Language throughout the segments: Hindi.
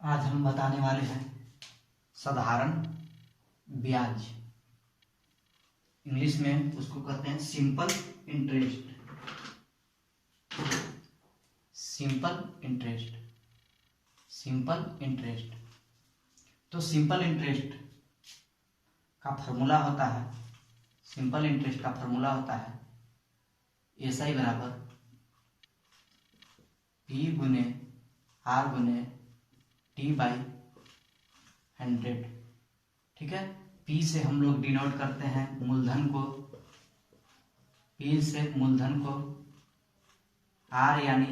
आज हम बताने वाले हैं साधारण ब्याज। इंग्लिश में उसको कहते हैं simple interest. Simple interest, simple interest. तो सिंपल इंटरेस्ट का फॉर्मूला होता है, सिंपल इंटरेस्ट का फॉर्मूला होता है SI बराबर P गुने R गुने T बाई 100। ठीक है, P से हम लोग डिनोट करते हैं मूलधन को, P से मूलधन को, R यानी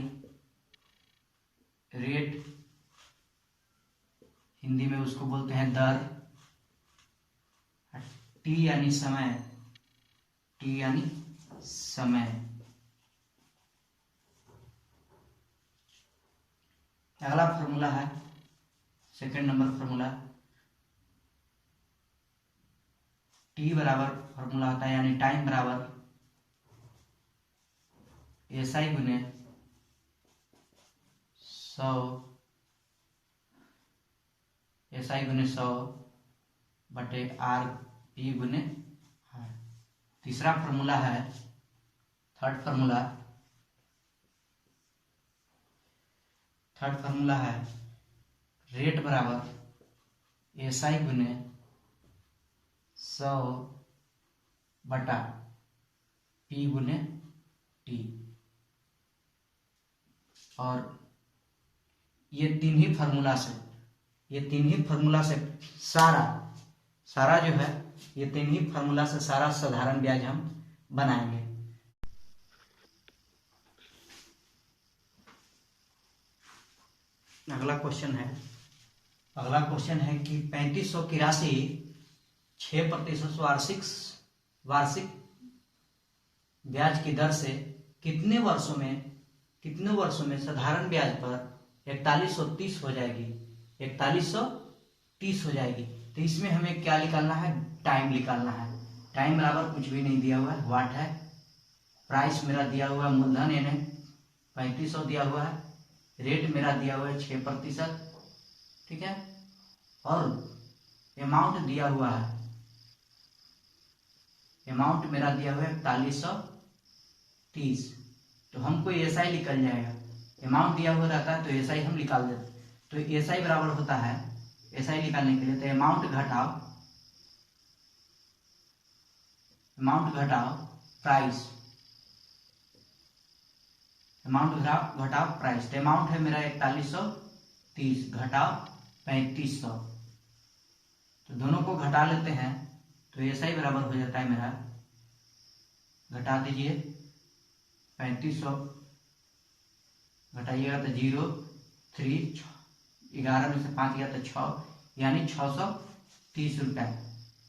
रेट, हिंदी में उसको बोलते हैं दर, T यानी समय, T यानी समय। अगला फॉर्मूला है सेकंड नंबर फॉर्मूला, T बराबर फॉर्मूला होता है यानी टाइम बराबर SI गुने 100, SI गुने 100 बटे R P गुने R। तीसरा फॉर्मूला है, थर्ड फॉर्मूला है रेट बराबर SI गुने 100 बटा P गुने T। और ये तीन ही फॉर्मूला से सारा जो है, ये तीन ही फॉर्मूला से सारा साधारण ब्याज हम बनाएंगे। अगला क्वेश्चन है कि 3500 की राशि 6% वार्षिक ब्याज की दर से कितने वर्षों में साधारण ब्याज पर 4130 हो जाएगी, 4130 हो जाएगी। तो इसमें हमें क्या निकालना है, टाइम निकालना है। टाइम बराबर कुछ भी नहीं दिया हुआ है, वाट है। प्राइस मेरा दिया हुआ है मूलधन यानी 3500 दिया हुआ है, रेट मेरा दिया हुआ है 6%, ठीक है, और अमाउंट दिया हुआ है, अमाउंट मेरा दिया हुआ है 4130। तो हमको SI निकल जाएगा, अमाउंट दिया हुआ रहता है तो SI हम निकाल देते। तो SI बराबर होता है, SI निकालने के लिए तो अमाउंट घटाओ प्राइस, अमाउंट घटाओ प्राइस। तो अमाउंट है मेरा 4130 घटाओ 3500, तो दोनों को घटा लेते हैं तो SI बराबर हो जाता है मेरा, घटा दीजिए 3500 घटाइएगा तो 0 3 11 में से 5 गया तो 6, यानी 630 रुपया।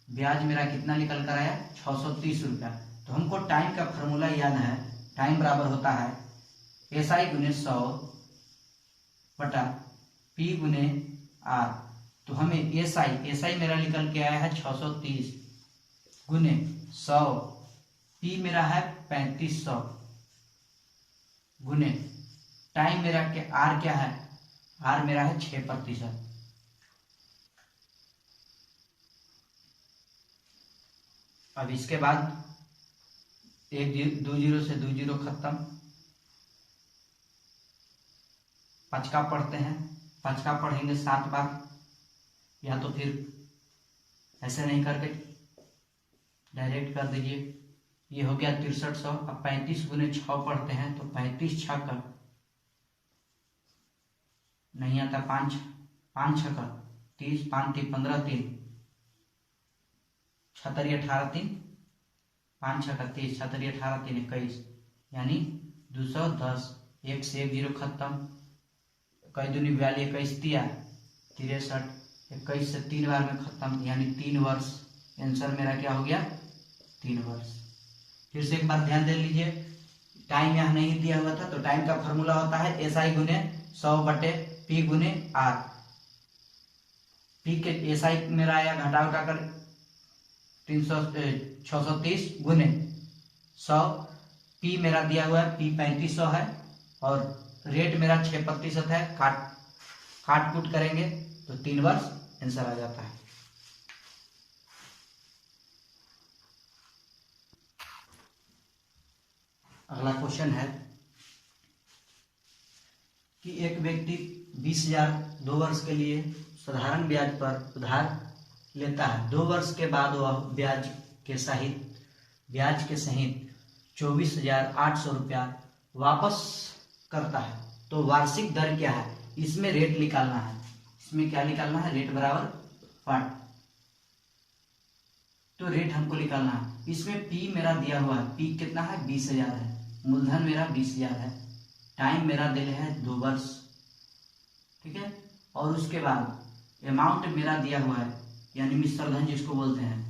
ब्याज मेरा कितना निकल कर आया, 630 रुपया। तो हमको टाइम का फॉर्मूला याद है, टाइम बराबर होता है SI गुने 100 बटा P गुने R। तो हमें SI मेरा निकल के आया है 630 गुने 100, P मेरा है 3500 गुने टाइम मेरा R क्या है, R मेरा है 6%। अब इसके बाद 2 जीरो से 2 जीरो खत्म, 5 का पढ़ते हैं, 5 का पढ़ेंगे 7 बार, या तो फिर ऐसे नहीं करके डायरेक्ट कर दीजिए। ये हो गया 6300। अब 35 गुने 6 पढ़ते हैं तो 35 6 का नहीं आता, 5 6 का 30, 5 3 15 3 76 18 3 5 6 का 30, 76 18 3 21, यानी 210। 1 से 1 जीरो खत्म, 21 दूनी 42, 21 तिया 63, 21 से 3 बार में खत्म, यानी 3 वर्ष। आंसर मेरा क्या हो गया, 3 वर्ष। फिर से एक बार ध्यान दे लीजिए, टाइम यहाँ नहीं दिया हुआ था तो टाइम का फॉर्मूला होता है SI गुने 100 बटे P गुने R। P के SI मेरा आया घटा कर 630 गुने 100, P मेरा दिया हुआ है P 3500 है और रेट मेरा 6% है, काट कूट करेंगे तो 3 वर्ष आंसर आ जाता है। अगला क्वेश्चन है कि एक व्यक्ति 20,000 2 वर्ष के लिए साधारण ब्याज पर उधार लेता है। 2 वर्ष के बाद वह ब्याज के सहित 24,800 रुपया वापस करता है, तो वार्षिक दर क्या है? इसमें रेट निकालना है। इसमें क्या निकालना है? रेट बराबर पार्ट, तो रेट हमको निकालना है। इसमें पी मेरा दिया हुआ है, पी कितना है? 20,000 है, मूलधन मेरा 20,000 है, टाइम मेरा दिले है 2 वर्ष, ठीक है। और उसके बाद अमाउंट मेरा दिया हुआ है, यानी मिश्रधन जिसको बोलते हैं,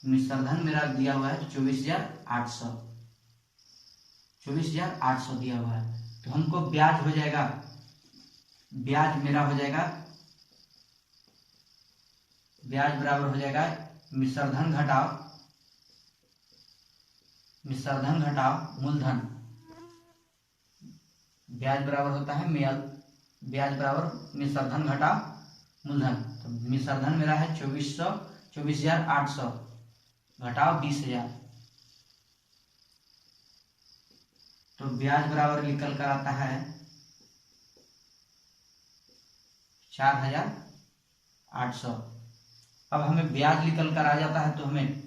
मिश्रधन मेरा दिया हुआ है 24,800 दिया हुआ है। तो हमको ब्याज हो जाएगा, ब्याज मेरा हो जाएगा, ब्याज बराबर हो जाएगा मिश्रधन घटाओ मूलधन। ब्याज बराबर होता है ब्याज बराबर मिश्रधन घटाओ मूलधन। तो मिश्रधन मेरा है 24,800 घटाओ 20,000, तो ब्याज बराबर निकल कर आता है 4,800। अब हमें ब्याज निकल कर आ जाता है तो हमें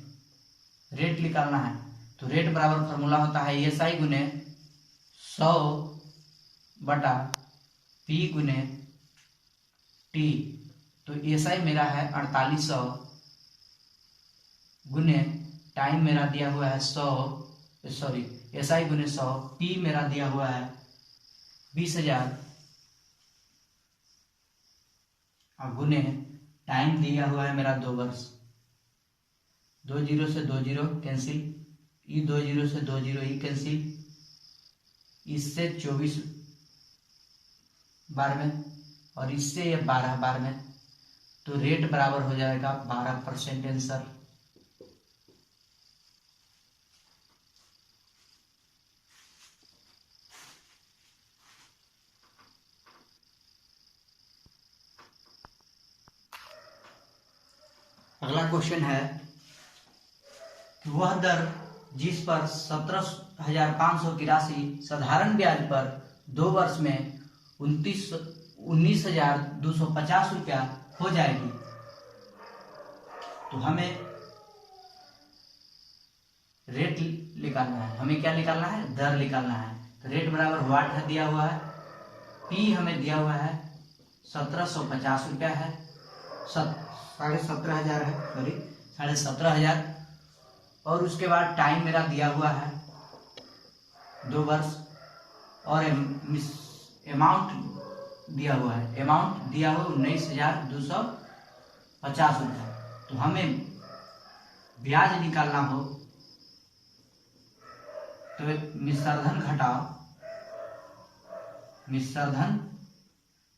रेट निकालना है। तो रेट बराबर फॉर्मूला होता है एसआई गुने 100 बटा पी गुने टी। तो एसआई मेरा है 4800 गुने टाइम मेरा दिया हुआ है 100, सॉरी एसआई गुने 100, पी मेरा दिया हुआ है 20,000 और गुने टाइम दिया हुआ है मेरा 2 वर्ष। 2 जीरो से 2 जीरो कैंसिल, 2 जीरो से 2 जीरो कैंसिल, इससे 24 बार में और इससे ये 12 बार में, तो रेट बराबर हो जाएगा 12% आंसर। अगला क्वेश्चन है कि वह दर जिस पर 17,500 की राशि साधारण ब्याज पर 2 वर्ष में 19,250 रुपया हो जाएगी, तो हमें रेट निकालना है। हमें क्या निकालना है? दर निकालना है। तो रेट बराबर वाट है दिया हुआ है, पी हमें दिया हुआ है 1750 रुपया है, 17,500 है, सॉरी 17,500। और उसके बाद टाइम मेरा दिया हुआ है 2 वर्ष और अमाउंट दिया हुआ है, अमाउंट दिया हुआ 19,250 रुपया। तो हमें ब्याज निकालना हो तो मिश्रधन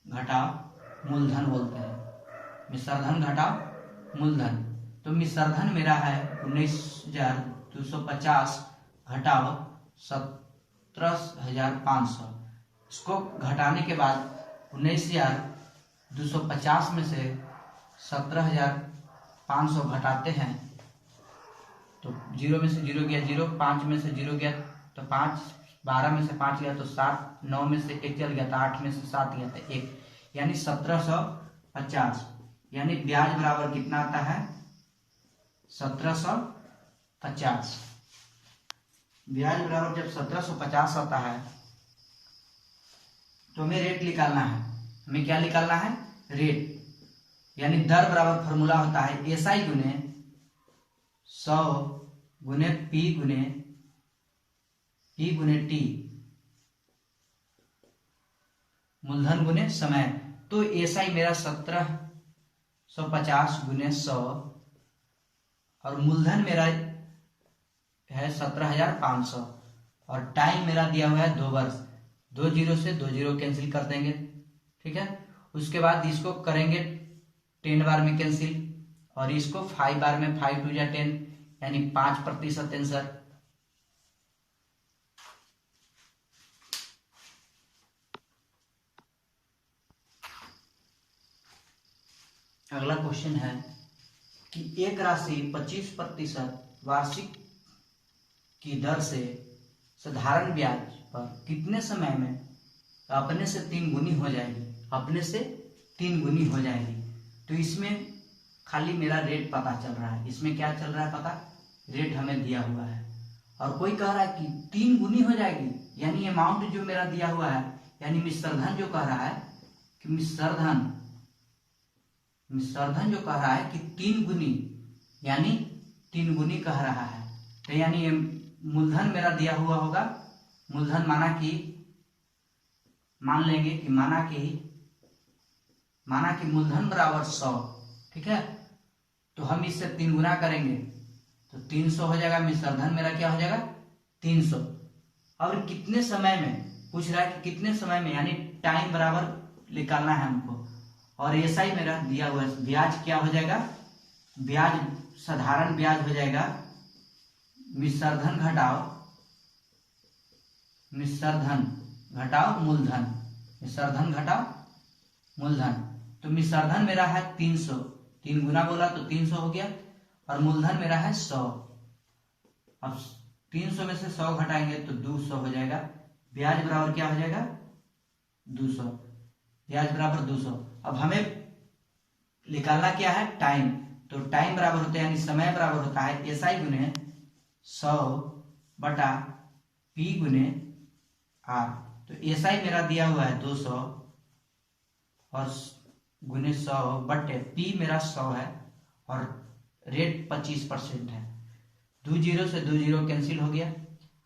घटाओ मूलधन बोलते हैं, मिश्रधन घटाओ मूलधन। तो मिश्रधन मेरा है 19,250 घटाओ 17,500। इसको घटाने के बाद 19,250 में से 17,500 घटाते हैं तो 0 में से 0 गया 0, 5 में से 0 गया तो 5, 12 में से 5 गया तो 7, 9 में से 1 चल गया था, 8 में से 7 गया था 1, यानी 1750। यानी ब्याज बराबर कितना आता है? 1750। ब्याज बराबर जब 1750 आता है तो हमें रेट निकालना है। हमें क्या निकालना है? रेट, यानी दर बराबर फॉर्मूला होता है एसआई गुने 100 गुने पी गुने टी, मूलधन गुने समय। तो एसआई मेरा 1750 गुने 100 और मूलधन मेरा है 17,500 और टाइम मेरा दिया हुआ है 2 वर्ष। 2 जीरो से 2 जीरो कैंसिल कर देंगे, ठीक है। उसके बाद इसको करेंगे 10 बार में कैंसिल और इसको 5 बार में, 5 2 या 10 यानी 5% आंसर। अगला क्वेश्चन है कि एक राशि 25% वार्षिक की दर से साधारण ब्याज पर कितने समय में अपने से 3 गुनी हो जाएगी, अपने से 3 गुनी हो जाएगी। तो इसमें खाली मेरा रेट पता चल रहा है, इसमें क्या चल रहा है पता, रेट हमें दिया हुआ है और कोई कह रहा है कि 3 गुनी हो जाएगी, यानी अमाउंट जो मेरा दिया हुआ है, यानी मिश्रधन जो कह रहा है कि मिश्रधन जो कह रहा है कि 3 गुनी, यानी 3 गुनी कह रहा है। तो यानी मूलधन मेरा दिया हुआ होगा, मूलधन मान लेंगे कि माना कि मूलधन बराबर 100, ठीक है। तो हम इससे 3 गुना करेंगे तो 300 हो जाएगा, मिश्रधन मेरा क्या हो जाएगा 300। और कितने समय में पूछ रहा है कि कितने समय में, यानी टाइम बराबर निकालना है हमको। और ऐसा ही मेरा दिया हुआ है, ब्याज क्या हो जाएगा, ब्याज साधारण ब्याज हो जाएगा मिश्रधन घटाओ मूलधन, मिश्रधन घटाओ मूलधन। तो मिश्रधन मेरा है 300, 3 गुना बोला तो 300 हो गया, और मूलधन मेरा है 100। अब 300 में से 100 घटाएंगे तो 200 हो जाएगा। ब्याज बराबर क्या हो जाएगा 200, ब्याज बराबर 200। अब हमें निकालना क्या है टाइम, तो टाइम बराबर होता है यानी समय बराबर होता है SI गुने 100 बटा P गुने R। तो SI मेरा दिया हुआ है 200 और गुने 100 बटे P मेरा 100 है और रेट 25% है। 2 जीरो से 2 जीरो कैंसिल हो गया,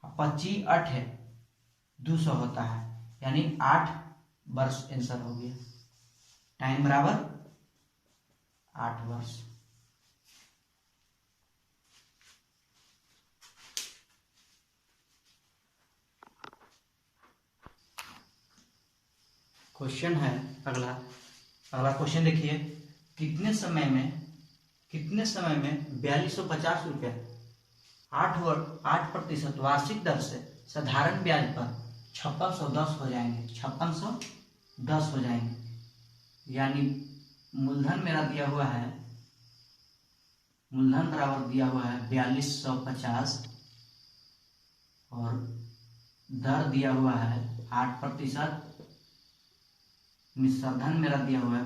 25 8 है 200 होता है, यानी 8 वर्ष आंसर हो गया। टाइम बराबर 8 वर्ष। क्वेश्चन है अगला क्वेश्चन देखिए, कितने समय में 4250 रुपया 8% वार्षिक दर से साधारण ब्याज पर 5610 हो जाएंगे, 5610 हो जाएंगे। यानी मूलधन मेरा दिया हुआ है, मूलधन बराबर दिया हुआ है 4250 और दर दिया हुआ है 8%। मिश्रधन मेरा दिया हुआ है,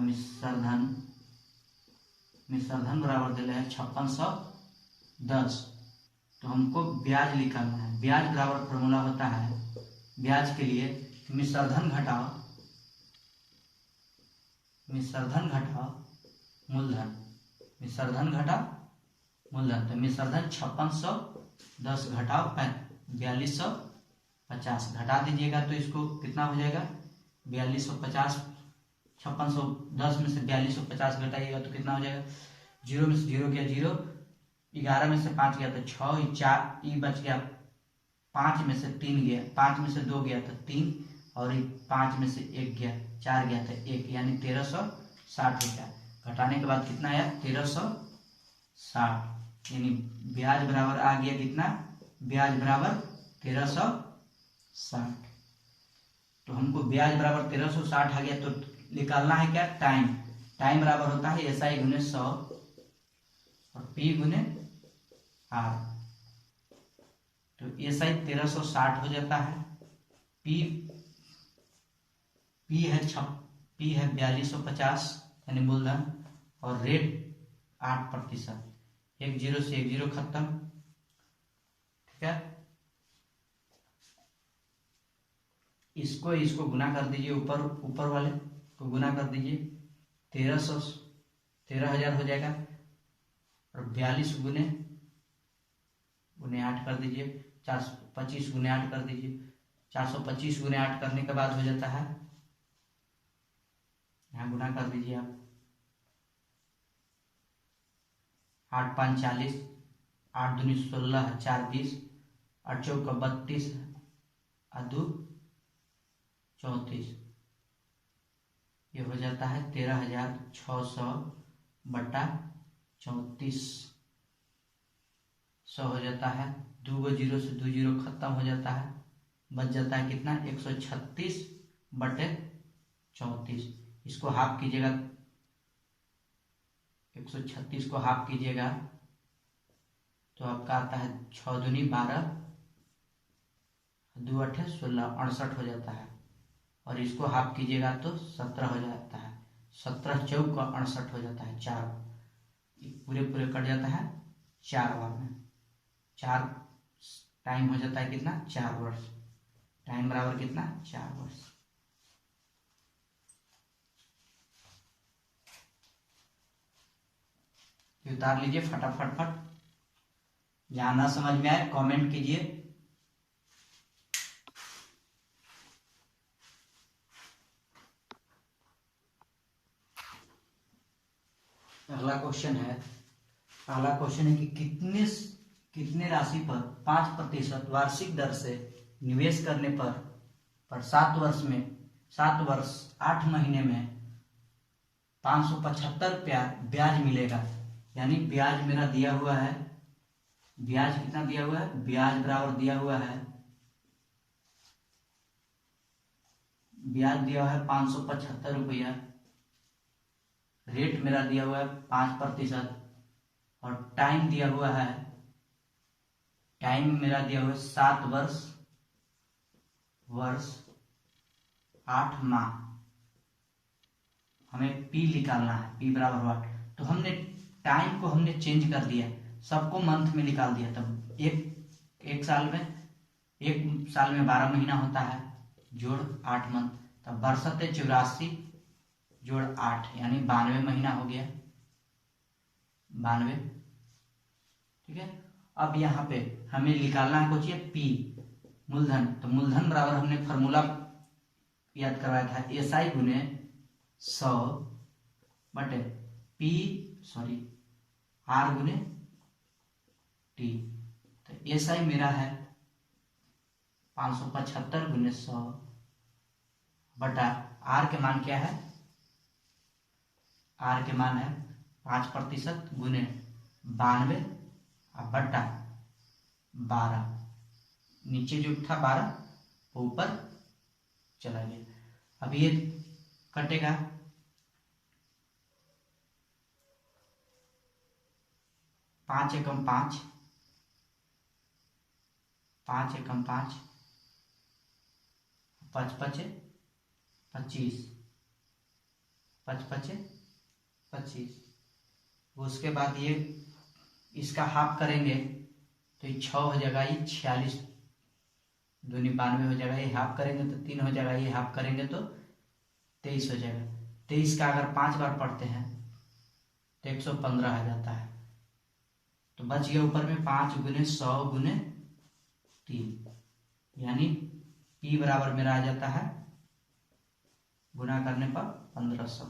मिश्रधन बराबर दिया है 5610। तो हमको ब्याज निकालना है। ब्याज बराबर फॉर्मूला होता है ब्याज के लिए मिश्रधन घटाओ मूलधन, मिश्रधन घटाओ मूलधन। तो मिश्रधन 5610 घटाओ 4250 घटा दीजिएगा तो इसको कितना हो जाएगा 4250। 5610 में से 4250 घटाइएगा तो कितना हो जाएगा, 0 में से 0 गया 0, 11 में से 5 गया तो 6, 4 ई बच गया, 5 में से 3 गया, 5 में से 2 गया तो 3, और 5 में से 1 गया 4 गया तो 1, यानी 1360 हो गया। घटाने के बाद कितना आया 1360, यानी ब्याज बराबर आ गया कितना, ब्याज बराबर 1360। तो हमको ब्याज बराबर 1360 आ गया, तो निकालना है क्या टाइम बराबर होता है SI गुने 100 और P गुने R। तो SI 1360 हो जाता है, P है 4250 यानी मूलधन और रेट 8%। 1 जीरो से 1 जीरो खत्म, ठीक है। इसको गुना कर दीजिए, ऊपर वाले को गुना कर दीजिए, 13,000 हो जाएगा और 42 गुने 8 कर दीजिए, 425 गुने 8 कर दीजिए। 425 गुने 8 करने के बाद हो जाता है, यहाँ गुना कर दीजिए आप, 8 5 40, 8 दूनी 16, 4 20, 8 चौका 32, 8 2 34। ये हो जाता है 13,600 बटा 3400 हो जाता है। 2 जीरो से 2 जीरो खत्म हो जाता है, बच जाता है कितना 136 बटे 34। इसको हाफ कीजिएगा 136 को हाफ कीजिएगा तो आपका आता है 6 दूनी 12, 2 8 16, 68 हो जाता है। और इसको हाफ कीजिएगा तो 17 हो जाता है। 17 चौक का 68 हो जाता है। 4 पूरे पूरे कट जाता है 4 बार में। 4 टाइम हो जाता है कितना? 4 वर्ष। टाइम बराबर कितना? 4 वर्ष। उतार लीजिए फटाफट फट। जहां ना समझ में आए कमेंट कीजिए। अगला क्वेश्चन है कि कितने राशि पर 5% वार्षिक दर से निवेश करने पर 7 वर्ष 8 महीने में 575 रुपया ब्याज मिलेगा। यानी ब्याज मेरा दिया हुआ है, ब्याज कितना दिया हुआ है? ब्याज बराबर दिया हुआ है, ब्याज दिया हुआ है 575 रुपया। रेट मेरा दिया हुआ है 5%। और टाइम दिया हुआ है, टाइम मेरा दिया हुआ है 7 वर्ष 8 माह। हमें पी निकालना है, पी बराबर हुआ। तो हमने टाइम को हमने चेंज कर दिया, सबको मंथ में निकाल दिया। तब एक साल में 12 महीना होता है, जोड़ 8 मंथ। तब बरसत 84 जोड़ 8 यानी 92 महीना हो गया। 92। ठीक है। अब यहाँ पे हमें निकालना है कुछ पी मूलधन। तो मूलधन बराबर हमने फॉर्मूला याद करवाया था, SI गुने 100 बटे R गुने T। तो SI मेरा है 575 गुने 100 बटा R के मान क्या है? R के मान है 5% गुने 92 बटा 12। नीचे जो था 12 वो ऊपर चला गया। अब ये कटेगा, पांच एकम 5, 5 एकम 5, 5 पचे 25, 5 पचे 25। उसके बाद ये इसका हाफ करेंगे तो ये 6 हो जाएगा, ये 46 दूनी 92 हो जाएगा। ये हाफ करेंगे तो 3 हो जाएगा, ये हाफ करेंगे तो 23 हो जाएगा। 23 का अगर 5 बार पढ़ते हैं तो 115 आ जाता है। तो बच गया ऊपर में 5 गुने 100 गुने 3, यानी P बराबर मेरा आ जाता है गुना करने पर 1500।